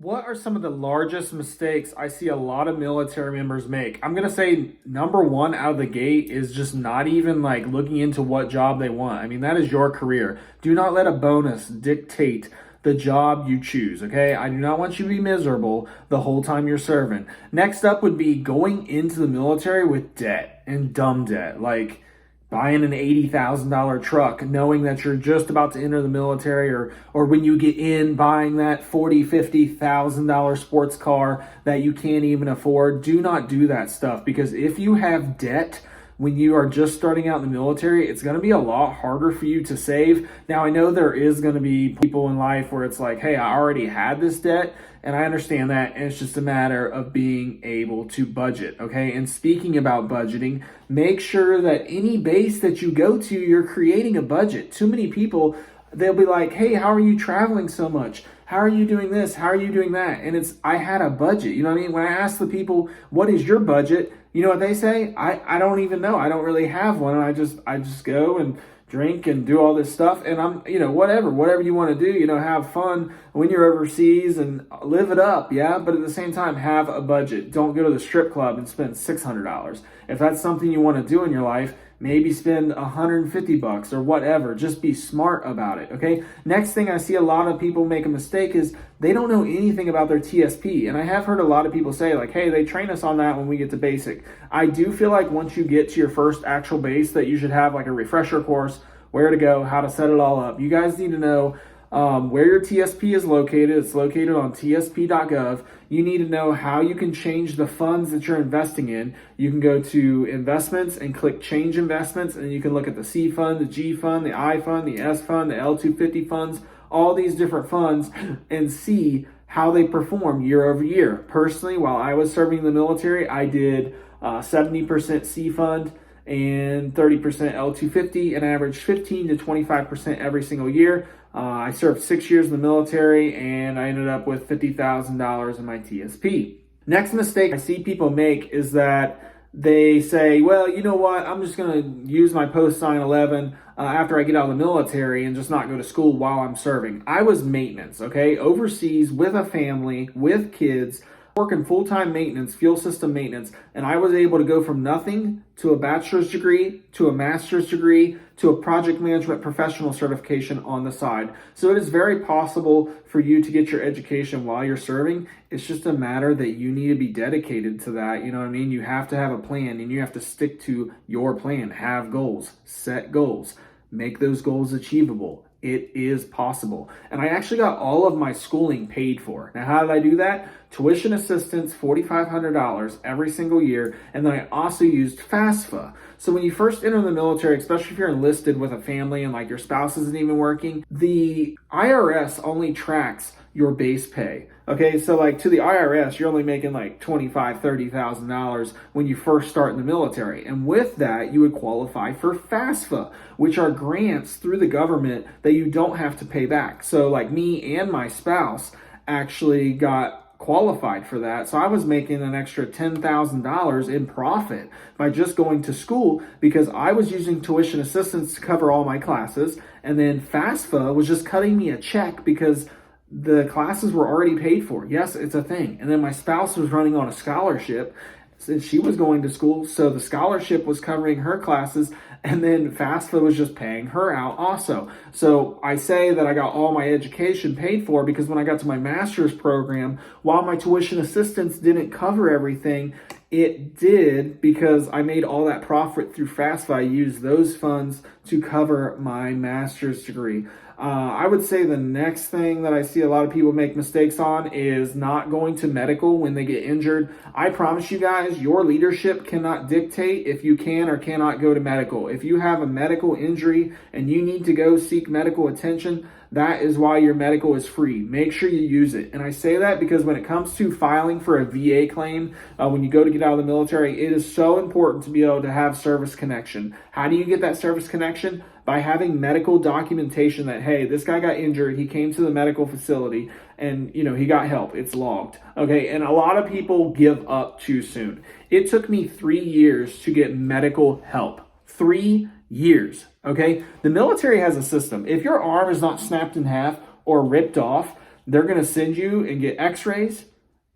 What are some of the largest mistakes I see a lot of military members make? I'm going to say number one out of the gate is just not even like looking into what job they want. I mean, that is your career. Do not let a bonus dictate the job you choose, okay? I do not want you to be miserable the whole time you're serving. Next up would be going into the military with debt and dumb debt. Like, buying an $80,000 truck, knowing that you're just about to enter the military, or when you get in, buying that $50,000 sports car that you can't even afford. Do not do that stuff, because if you have debt when you are just starting out in the military, it's going to be a lot harder for you to save. Now, I know there is going to be people in life where it's like, hey, I already had this debt, and I understand that, and it's just a matter of being able to budget, okay? And speaking about budgeting, make sure that any base that you go to, you're creating a budget. Too many people, they'll be like, hey, how are you traveling so much? How are you doing this? How are you doing that? And I had a budget. You know what I mean? When I ask the people, what is your budget? You know what they say? I don't even know. I don't really have one. And I just go and drink and do all this stuff. And I'm, whatever you want to do, have fun when you're overseas and live it up. Yeah. But at the same time, have a budget. Don't go to the strip club and spend $600. If that's something you want to do in your life, maybe spend $150 or whatever. Just be smart about it, okay? Next thing I see a lot of people make a mistake is they don't know anything about their TSP. And I have heard a lot of people say like, hey, they train us on that when we get to basic. I do feel like once you get to your first actual base that you should have like a refresher course, where to go, how to set it all up. You guys need to know where your TSP is located. It's located on tsp.gov. You need to know how you can change the funds that you're investing in. You can go to investments and click change investments, and you can look at the C fund, the G fund, the I fund, the S fund, the L250 funds, all these different funds, and see how they perform year over year. Personally, while I was serving in the military, I did 70% C fund and 30% L250, and averaged 15 to 25% every single year. I served 6 years in the military, and I ended up with $50,000 in my TSP. Next mistake I see people make is that they say, well, you know what, I'm just going to use my post 9/11 after I get out of the military and just not go to school while I'm serving. I was maintenance, okay, overseas with a family, with kids, working full-time maintenance, fuel system maintenance, and I was able to go from nothing to a bachelor's degree, to a master's degree, to a project management professional certification on the side. So it is very possible for you to get your education while you're serving. It's just a matter that you need to be dedicated to that. You know what I mean? You have to have a plan, and you have to stick to your plan. Have goals, set goals, make those goals achievable. It is possible. And I actually got all of my schooling paid for. Now, how did I do that? Tuition assistance, $4,500 every single year. And then I also used FAFSA. So when you first enter the military, especially if you're enlisted with a family and like your spouse isn't even working, the IRS only tracks your base pay. Okay, so like to the IRS, you're only making like $25,000, $30,000 when you first start in the military. And with that, you would qualify for FAFSA, which are grants through the government that you don't have to pay back. So like me and my spouse actually got qualified for that. So I was making an extra $10,000 in profit by just going to school, because I was using tuition assistance to cover all my classes. And then FAFSA was just cutting me a check because the classes were already paid for. Yes, it's a thing. And then my spouse was running on a scholarship since she was going to school. So the scholarship was covering her classes, and then FAFSA was just paying her out also. So I say that I got all my education paid for because when I got to my master's program, while my tuition assistance didn't cover everything, it did, because I made all that profit through FAFSA. I used those funds to cover my master's degree. I would say the next thing that I see a lot of people make mistakes on is not going to medical when they get injured. I promise you guys, your leadership cannot dictate if you can or cannot go to medical. If you have a medical injury and you need to go seek medical attention, that is why your medical is free. Make sure you use it. And I say that because when it comes to filing for a VA claim, when you go to get out of the military, it is so important to be able to have service connection. How do you get that service connection? By having medical documentation that, hey, this guy got injured, he came to the medical facility, and he got help. It's logged. Okay, and a lot of people give up too soon. It took me 3 years to get medical help. 3 years. Okay, the military has a system. If your arm is not snapped in half or ripped off, they're going to send you and get x-rays,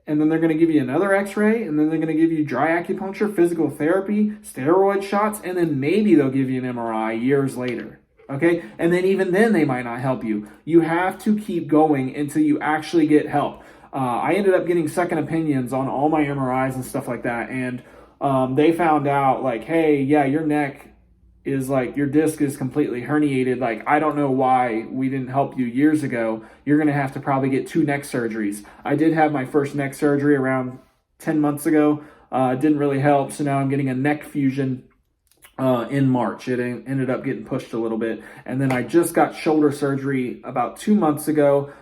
and then they're going to give you another x-ray, and then they're going to give you dry acupuncture, physical therapy, steroid shots, and then maybe they'll give you an MRI years later. Okay? And then even then they might not help you. You have to keep going until you actually get help. I ended up getting second opinions on all my MRIs and stuff like that, and they found out like, hey, yeah, your neck is like, your disc is completely herniated. Like, I don't know why we didn't help you years ago. You're going to have to probably get 2 neck surgeries. I did have my first neck surgery around 10 months ago. It didn't really help. So now I'm getting a neck fusion in March. It ended up getting pushed a little bit. And then I just got shoulder surgery about 2 months ago.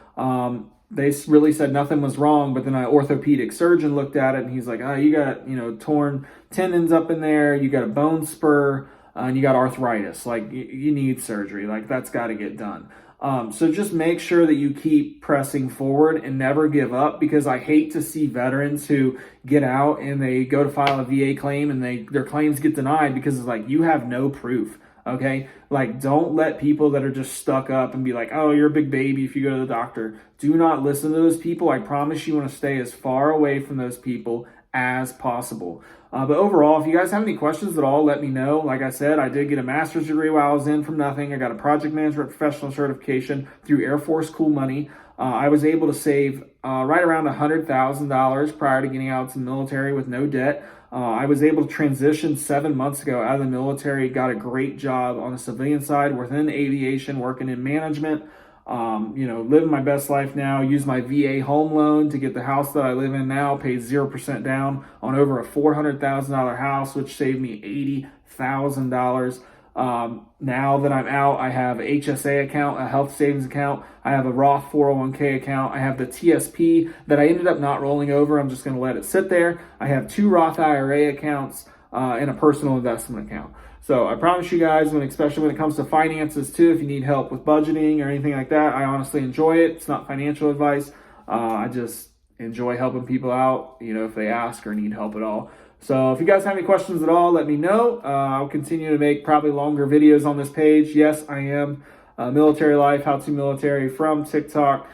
They really said nothing was wrong, but then an orthopedic surgeon looked at it and he's like, oh, you got, torn tendons up in there. You got a bone spur. And you got arthritis, like you need surgery, like that's got to get done. So just make sure that you keep pressing forward and never give up, because I hate to see veterans who get out and they go to file a VA claim and their claims get denied because it's like, you have no proof. Okay. Like, don't let people that are just stuck up and be like, oh, you're a big baby if you go to the doctor. Do not listen to those people. I promise you want to stay as far away from those people as possible. But overall, if you guys have any questions at all, let me know. Like I said, I did get a master's degree while I was in from nothing. I got a project management professional certification through Air Force Cool Money. I was able to save right around $100,000 prior to getting out to the military with no debt. I was able to transition 7 months ago out of the military, got a great job on the civilian side within aviation, working in management. Living my best life now. Use my VA home loan to get the house that I live in now, paid 0% down on over a $400,000 house, which saved me $80,000. Now that I'm out, I have a HSA account, a health savings account. I have a Roth 401k account. I have the TSP that I ended up not rolling over. I'm just going to let it sit there. I have 2 Roth IRA accounts and a personal investment account. So I promise you guys, especially when it comes to finances too, if you need help with budgeting or anything like that, I honestly enjoy it. It's not financial advice. I just enjoy helping people out, if they ask or need help at all. So if you guys have any questions at all, let me know. I'll continue to make probably longer videos on this page. Yes, I am Military Life, How to Military from TikTok.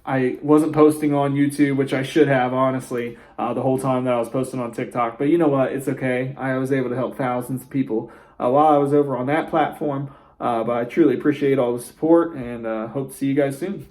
I wasn't posting on YouTube, which I should have, honestly, the whole time that I was posting on TikTok. But you know what? It's okay. I was able to help thousands of people while I was over on that platform. But I truly appreciate all the support and hope to see you guys soon.